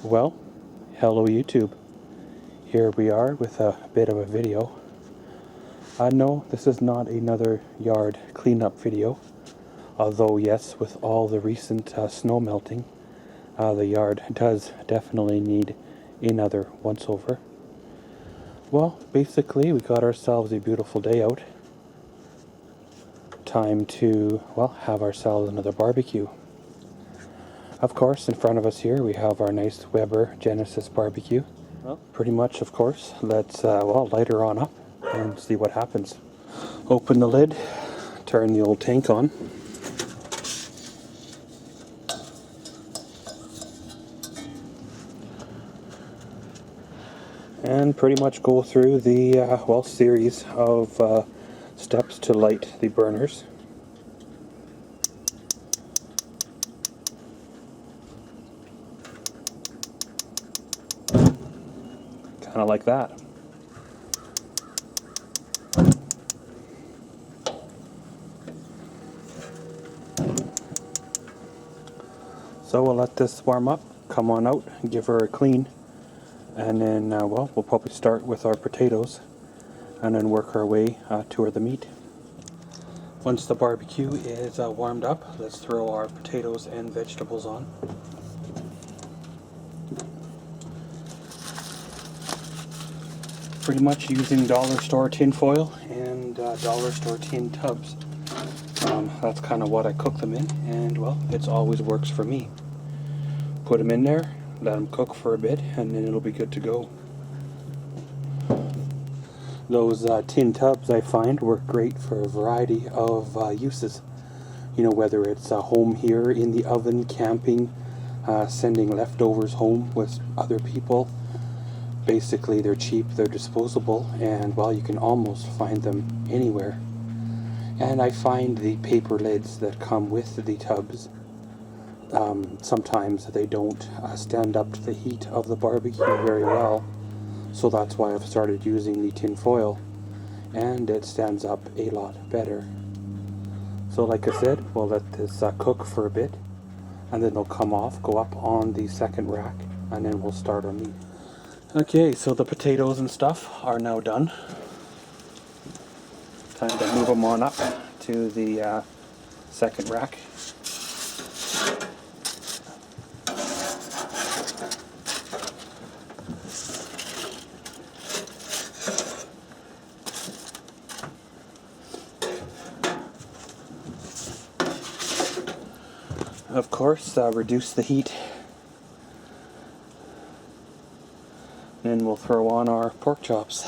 Well, hello YouTube. Here we are with a bit of a video. No, this is not another yard cleanup video. Although yes, with all the recent snow melting, the yard does definitely need another once over. Well, basically we got ourselves a beautiful day out. Time to, well, have ourselves another barbecue. Of course, in front of us here we have our nice Weber Genesis barbecue. Well, pretty much, of course. Let's, light her on up and see what happens. Open the lid, turn the old tank on. And pretty much go through the, series of steps to light the burners. Kind of like that. So we'll let this warm up, come on out, give her a clean, and then, we'll probably start with our potatoes, and then work our way toward the meat. Once the barbecue is warmed up, let's throw our potatoes and vegetables on. Pretty much using dollar store tin foil and dollar store tin tubs. That's kind of what I cook them in, and well, it always works for me. Put them in there, let them cook for a bit, and then it'll be good to go. Those tin tubs I find work great for a variety of uses. You know, whether it's home here, in the oven, camping, sending leftovers home with other people. Basically, they're cheap, they're disposable, and well, you can almost find them anywhere. And I find the paper lids that come with the tubs, sometimes they don't stand up to the heat of the barbecue very well. So that's why I've started using the tin foil, and it stands up a lot better. So like I said, we'll let this cook for a bit, and then they'll come off, go up on the second rack, and then we'll start our meat. Okay, so the potatoes and stuff are now done. Time to move them on up to the second rack. Of course, reduce the heat. Then we'll throw on our pork chops.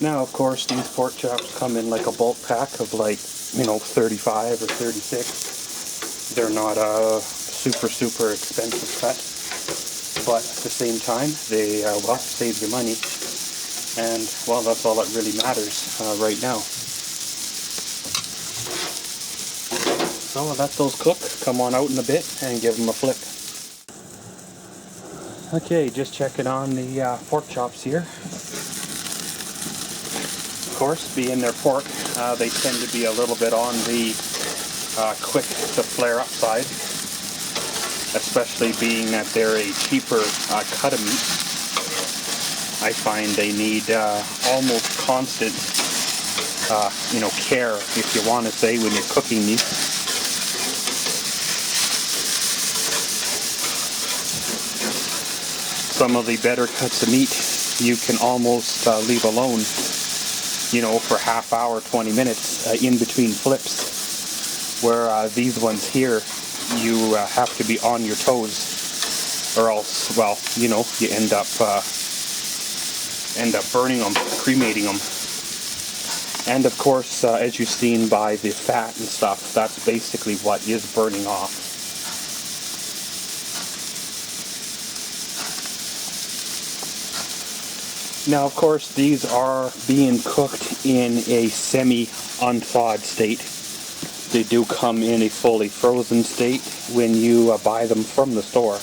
Now, of course, these pork chops come in like a bulk pack of 35 or 36. They're not a super expensive cut, but at the same time, they save you money. And well, that's all that really matters right now. So we'll let those cook, come on out in a bit, and give them a flick. Okay, just checking on the pork chops here. Of course, being their pork, they tend to be a little bit on the quick to flare up side, especially being that they're a cheaper cut of meat. I find they need almost constant, care, if you want to say, when you're cooking these. Some of the better cuts of meat you can almost leave alone, for half hour, 20 minutes in between flips. Where these ones here, you have to be on your toes, or else, you end up burning them, cremating them. And of course, as you've seen by the fat and stuff, that's basically what is burning off. Now, of course, these are being cooked in a semi-unthawed state. They do come in a fully frozen state when you buy them from the store.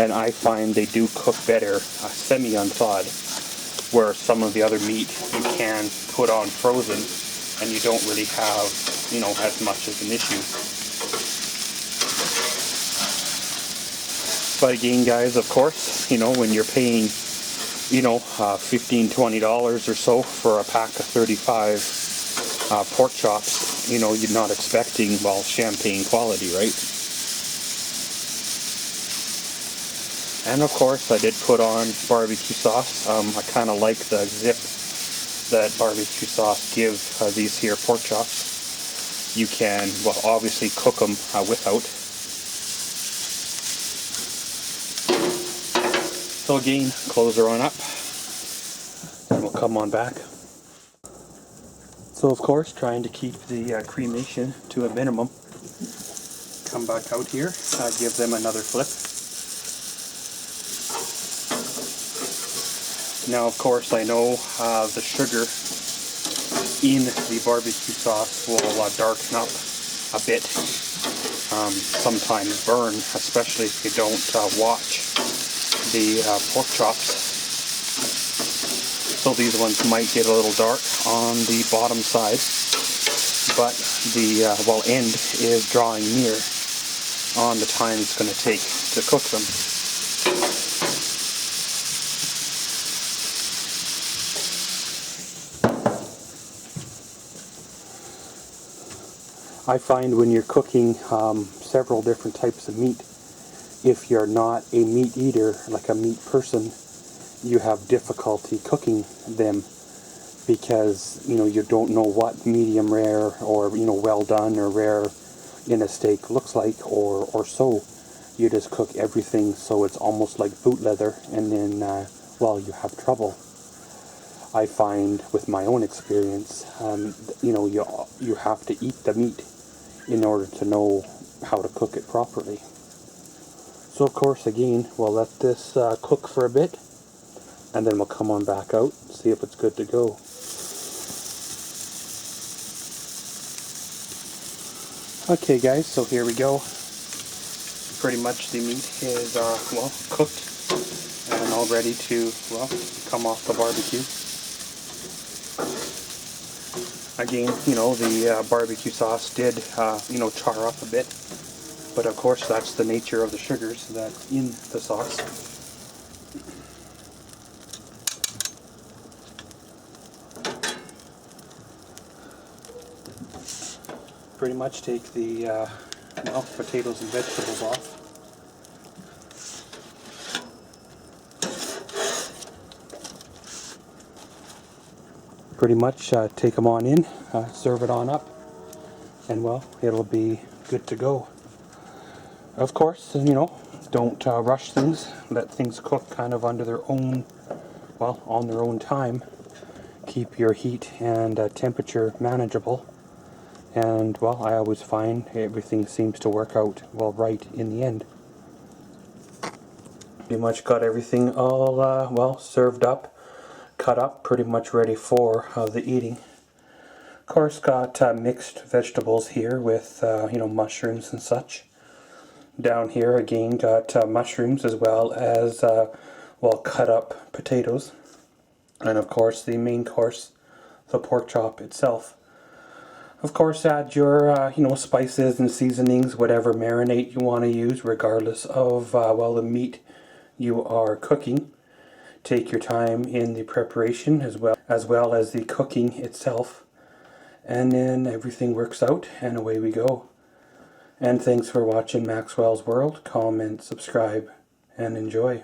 And I find they do cook better semi-unthawed. where some of the other meat you can put on frozen and you don't really have, you know, as much of an issue. But again, guys, of course, you know, when you're paying, you know, $15–20 or so for a pack of 35 pork chops, you know, you're not expecting, well, champagne quality, right? And of course, I did put on barbecue sauce. I kind of like the zip that barbecue sauce gives these here pork chops. You can, well, obviously cook them without. So again, close her on up, and we'll come on back. So of course, trying to keep the cremation to a minimum. Come back out here, give them another flip. Now, of course, I know the sugar in the barbecue sauce will darken up a bit, sometimes burn, especially if you don't watch the pork chops. So these ones might get a little dark on the bottom side, but the end is drawing near on the time it's going to take to cook them. I find when you're cooking several different types of meat, if you're not a meat eater, like a meat person, you have difficulty cooking them because, you know, you don't know what medium rare or, you know, well done or rare in a steak looks like, or so. You just cook everything so it's almost like boot leather, and then, well, you have trouble. I find with my own experience, you know, you have to eat the meat in order to know how to cook it properly. So of course, again, we'll let this cook for a bit, and then we'll come on back out, see if it's good to go. Okay guys, so here we go. Pretty much the meat is, well, cooked and all ready to, well, come off the barbecue. Again, you know, the barbecue sauce did, you know, char up a bit. But of course, that's the nature of the sugars that's in the sauce. Pretty much take the well, potatoes and vegetables off. Pretty much take them on in, serve it on up, and well, it'll be good to go. Of course, you know, don't rush things. Let things cook kind of under their own, well, on their own time. Keep your heat and temperature manageable. And, well, I always find everything seems to work out, well, right in the end. Pretty much got everything all, well, served up, cut up, pretty much ready for the eating. Of course, got mixed vegetables here with, you know, mushrooms and such. Down here again got mushrooms as well as well, cut up potatoes, and of course the main course, the pork chop itself. Of course, add your you know, spices and seasonings, whatever marinade you want to use, regardless of well, the meat you are cooking. Take your time in the preparation as well as the cooking itself, and then everything works out and away we go. And thanks for watching Maxwell's World. Comment, subscribe, and enjoy.